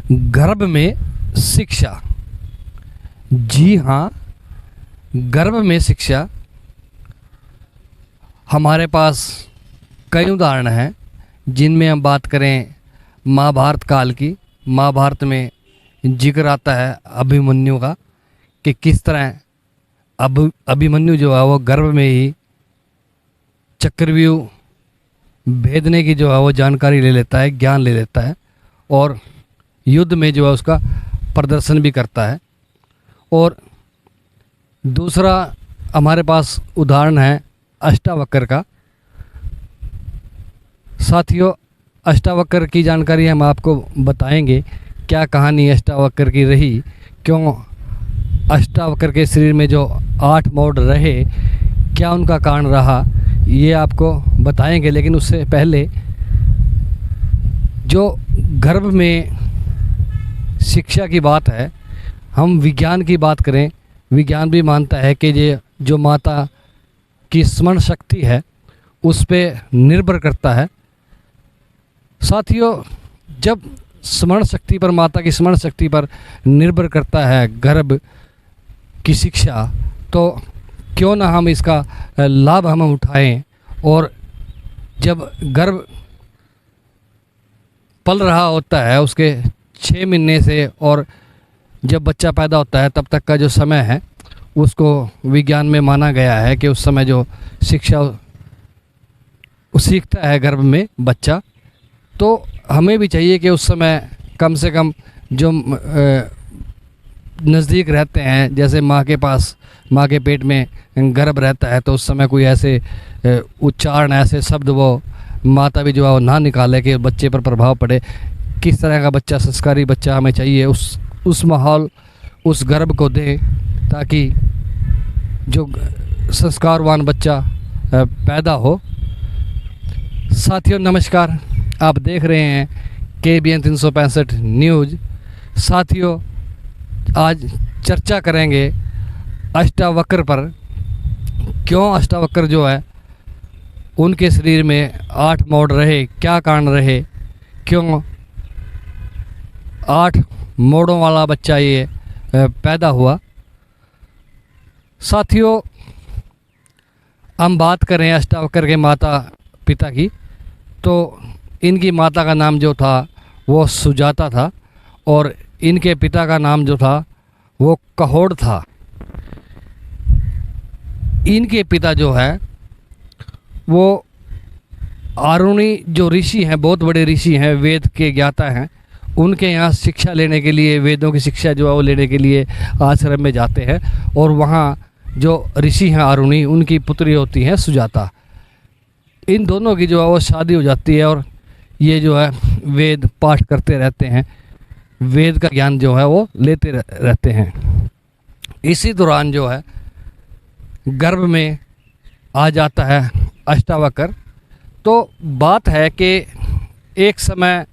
गर्भ में शिक्षा। जी हाँ, गर्भ में शिक्षा। हमारे पास कई उदाहरण हैं जिनमें हम बात करें महाभारत काल की। महाभारत में जिक्र आता है अभिमन्यु का कि किस तरह अभिमन्यु जो है वो गर्भ में ही चक्रव्यूह भेदने की जो है वो जानकारी ले लेता है, ज्ञान ले लेता है और युद्ध में जो है उसका प्रदर्शन भी करता है। और दूसरा हमारे पास उदाहरण है अष्टावक्र का। साथियों, अष्टावक्र की जानकारी हम आपको बताएंगे। क्या कहानी अष्टावक्र की रही, क्यों अष्टावक्र के शरीर में जो 8 मोड़ रहे, क्या उनका कारण रहा, ये आपको बताएंगे। लेकिन उससे पहले जो गर्भ में शिक्षा की बात है, हम विज्ञान की बात करें। विज्ञान भी मानता है कि ये जो माता की स्मरण शक्ति है उस पे निर्भर करता है। साथियों, जब स्मरण शक्ति पर, माता की स्मरण शक्ति पर निर्भर करता है गर्भ की शिक्षा, तो क्यों ना हम इसका लाभ हम उठाएं। और जब गर्भ पल रहा होता है, उसके 6 महीने से और जब बच्चा पैदा होता है तब तक का जो समय है, उसको विज्ञान में माना गया है कि उस समय जो शिक्षा सीखता है गर्भ में बच्चा, तो हमें भी चाहिए कि उस समय कम से कम जो नज़दीक रहते हैं, जैसे माँ के पास, माँ के पेट में गर्भ रहता है, तो उस समय कोई ऐसे उच्चारण, ऐसे शब्द वो माता भी जो है वो ना निकाले कि बच्चे पर प्रभाव पड़े। किस तरह का बच्चा, संस्कारी बच्चा हमें चाहिए, उस माहौल, उस गर्भ को दें ताकि जो संस्कारवान बच्चा पैदा हो। साथियों नमस्कार, आप देख रहे हैं KBN 365 न्यूज़। साथियों, आज चर्चा करेंगे अष्टावक्र पर। क्यों अष्टावक्र जो है उनके शरीर में 8 मोड़ रहे, क्या कारण रहे, क्यों 8 मोड़ों वाला बच्चा ये पैदा हुआ। साथियों, हम बात करें अष्टावक्र के माता पिता की, तो इनकी माता का नाम जो था वो सुजाता था और इनके पिता का नाम जो था वो कहोड़ था। इनके पिता जो है वो आरुणि जो ऋषि हैं, बहुत बड़े ऋषि हैं, वेद के ज्ञाता हैं। उनके यहाँ शिक्षा लेने के लिए, वेदों की शिक्षा जो है वो लेने के लिए आश्रम में जाते हैं और वहाँ जो ऋषि हैं आरुणि, उनकी पुत्री होती हैं सुजाता। इन दोनों की जो है वो शादी हो जाती है और ये जो है वेद पाठ करते रहते हैं, वेद का ज्ञान जो है वो लेते रहते हैं। इसी दौरान जो है गर्भ में आ जाता है अष्टावक्र। तो बात है कि एक समय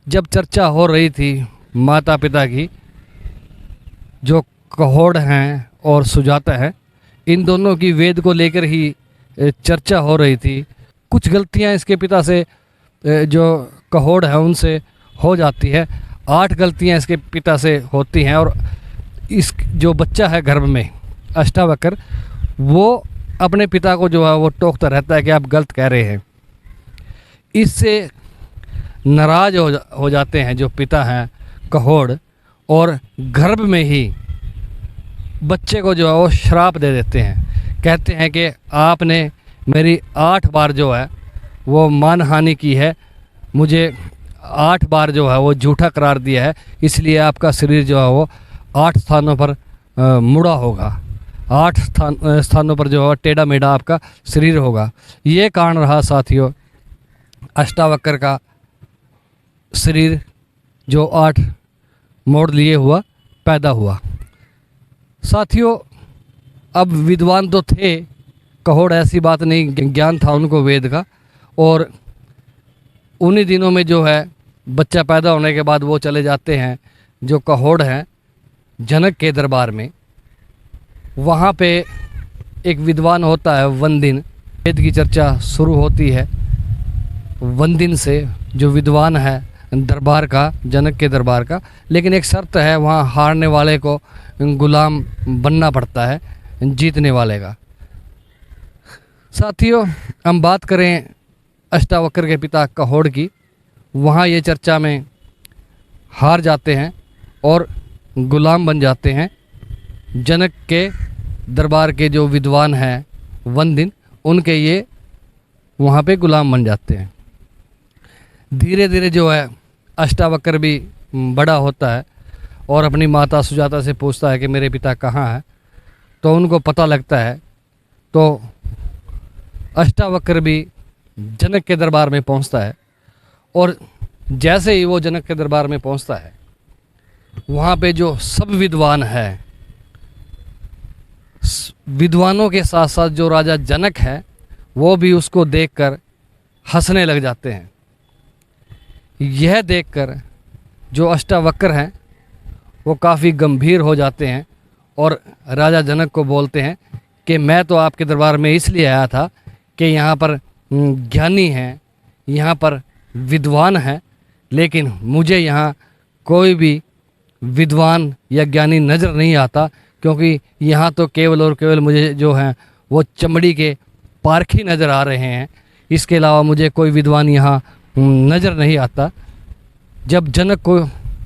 जब चर्चा हो रही थी माता पिता की, जो कहोड़ हैं और सुजाता है, इन दोनों की वेद को लेकर ही चर्चा हो रही थी। कुछ गलतियां इसके पिता से, जो कहोड़ है उनसे हो जाती है। 8 गलतियां इसके पिता से होती हैं और इस जो बच्चा है गर्भ में अष्टावक्र, वो अपने पिता को जो है वो टोकता रहता है कि आप गलत कह रहे हैं। इससे नाराज हो जाते हैं जो पिता हैं कहोड़, और गर्भ में ही बच्चे को जो है वो श्राप दे देते हैं। कहते हैं कि आपने मेरी 8 बार जो है वो मानहानि की है, मुझे 8 बार जो है वो झूठा करार दिया है, इसलिए आपका शरीर जो है वो 8 स्थानों पर मुड़ा होगा, 8 स्थानों पर जो है टेढ़ा मेढ़ा आपका शरीर होगा। ये कारण रहा साथियों अष्टावक्र का शरीर जो 8 मोड़ लिए हुआ पैदा हुआ। साथियों, अब विद्वान तो थे कहोड़, ऐसी बात नहीं, ज्ञान था उनको वेद का। और उन्हीं दिनों में जो है बच्चा पैदा होने के बाद वो चले जाते हैं जो कहोड़ हैं जनक के दरबार में। वहाँ पे एक विद्वान होता है वंदिन, वेद की चर्चा शुरू होती है वंदिन से। जो विद्वान है दरबार का, जनक के दरबार का, लेकिन एक शर्त है, वहाँ हारने वाले को गुलाम बनना पड़ता है जीतने वाले का। साथियों, हम बात करें अष्टावक्र के पिता कहोड़ की, वहाँ ये चर्चा में हार जाते हैं और गुलाम बन जाते हैं। जनक के दरबार के जो विद्वान हैं वनदिन, उनके ये वहाँ पे गुलाम बन जाते हैं। धीरे धीरे जो है अष्टावक्र भी बड़ा होता है और अपनी माता सुजाता से पूछता है कि मेरे पिता कहाँ हैं, तो उनको पता लगता है। तो अष्टावक्र भी जनक के दरबार में पहुँचता है और जैसे ही वो जनक के दरबार में पहुँचता है, वहाँ पे जो सब विद्वान है, विद्वानों के साथ साथ जो राजा जनक है, वो भी उसको देखकर हंसने लग जाते हैं। यह देखकर जो अष्टावक्र हैं वो काफ़ी गंभीर हो जाते हैं और राजा जनक को बोलते हैं कि मैं तो आपके दरबार में इसलिए आया था कि यहाँ पर ज्ञानी हैं, यहाँ पर विद्वान हैं, लेकिन मुझे यहाँ कोई भी विद्वान या ज्ञानी नज़र नहीं आता, क्योंकि यहाँ तो केवल और केवल मुझे जो हैं वो चमड़ी के पारखी नज़र आ रहे हैं। इसके अलावा मुझे कोई विद्वान यहाँ नज़र नहीं आता। जब जनक को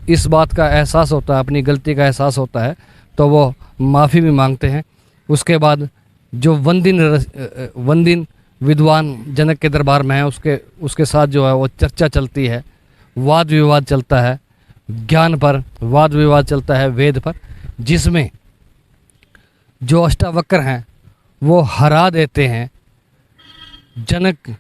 इस बात का एहसास होता है, अपनी गलती का एहसास होता है, तो वो माफ़ी भी मांगते हैं। उसके बाद जो वनदिन विद्वान जनक के दरबार में है, उसके साथ जो है वो चर्चा चलती है, वाद विवाद चलता है, ज्ञान पर वाद विवाद चलता है, वेद पर, जिसमें जो अष्टावक्र हैं वो हरा देते हैं जनक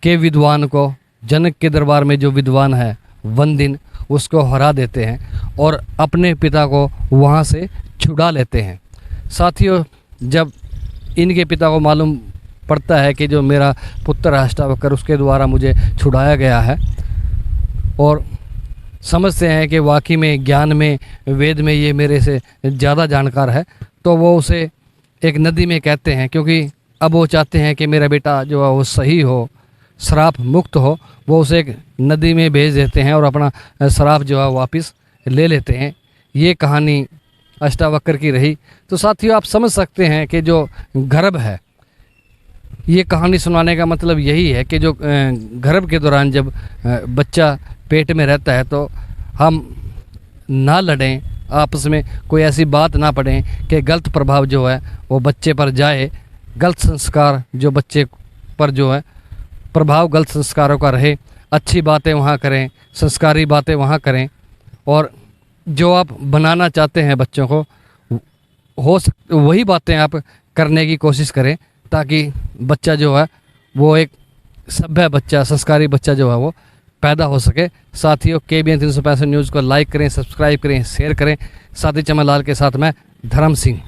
के विद्वान को। जनक के दरबार में जो विद्वान है वनदिन, उसको हरा देते हैं और अपने पिता को वहाँ से छुड़ा लेते हैं। साथियों, जब इनके पिता को मालूम पड़ता है कि जो मेरा पुत्र अष्टावक्र, उसके द्वारा मुझे छुड़ाया गया है, और समझते हैं कि वाकई में ज्ञान में, वेद में ये मेरे से ज़्यादा जानकार है, तो वो उसे एक नदी में कहते हैं, क्योंकि अब वो चाहते हैं कि मेरा बेटा जो है वो सही हो, श्राप मुक्त हो। वो उसे एक नदी में भेज देते हैं और अपना श्राप जो है वापस ले लेते हैं। ये कहानी अष्टावक्र की रही। तो साथियों, आप समझ सकते हैं कि जो गर्भ है, ये कहानी सुनाने का मतलब यही है कि जो गर्भ के दौरान जब बच्चा पेट में रहता है, तो हम ना लड़ें आपस में, कोई ऐसी बात ना पड़े कि गलत प्रभाव जो है वो बच्चे पर जाए, गलत संस्कार जो बच्चे पर जो है प्रभाव गलत संस्कारों का रहे। अच्छी बातें वहाँ करें, संस्कारी बातें वहाँ करें, और जो आप बनाना चाहते हैं बच्चों को, वही बातें आप करने की कोशिश करें, ताकि बच्चा जो है वो एक सभ्य बच्चा, संस्कारी बच्चा जो है वो पैदा हो सके। साथियों, KBN 365 न्यूज़ को लाइक करें, सब्सक्राइब करें, शेयर करें। साथी चमन लाल के साथ मैं धर्म सिंह।